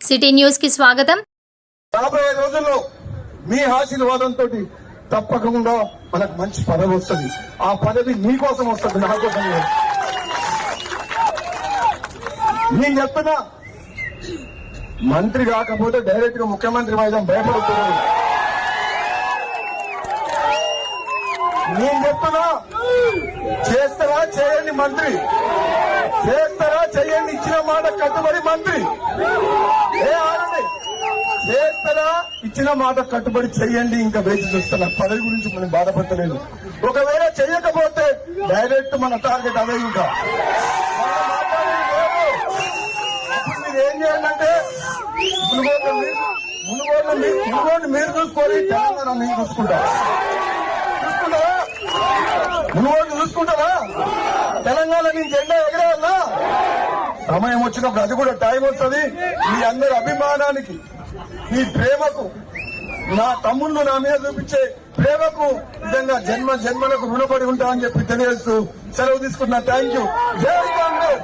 City news కి స్వాగతం. రాబోయే రోజుల్లో మీ ఆశీర్వాదంతో తప్పకుండా మనకు మంచి పదవి వస్తుంది. ఆ పదవి మీకోసం వస్తుంది, నా కోసం లేదు. నేను చెప్తున్నా, మంత్రి కాకపోతే డైరెక్ట్ గా ముఖ్యమంత్రి వైద్యం భయపడుతున్నాడు. నేను చెప్తున్నా, చేస్తారా చేయండి మంత్రి, చేస్తారా చేయండి, ఇచ్చిన మాట కట్టుబడి మంత్రి. చేస్తారా ఇచ్చిన మాట కట్టుబడి చెయ్యండి. ఇంకా వేచి చూస్తున్నా, పదవి గురించి మనం బాధపడలేదు. ఒకవేళ చెయ్యకపోతే డైరెక్ట్ మన టార్గెట్ అదే. ఇంకా మీరు ఏం చేయాలంటే మునుగోడు మీరు చూసుకోవాలి, తెలంగాణ మీరు చూసుకుంటారా? మునుగోడు చూసుకుంటారా? తెలంగాణ నుంచి జెండా ఎగరేయాలా? సమయం వచ్చినప్పుడు అది కూడా టైం వస్తుంది. మీ అందరి అభిమానానికి, మీ ప్రేమకు, నా తమ్ముళ్ళు నా మీద చూపించే ప్రేమకు నిజంగా జన్మ జన్మలకు రుణపడి ఉంటామని చెప్పి తెలియజేస్తూ సెలవు తీసుకున్నా. Thank you. జై కాంగ్రెస్.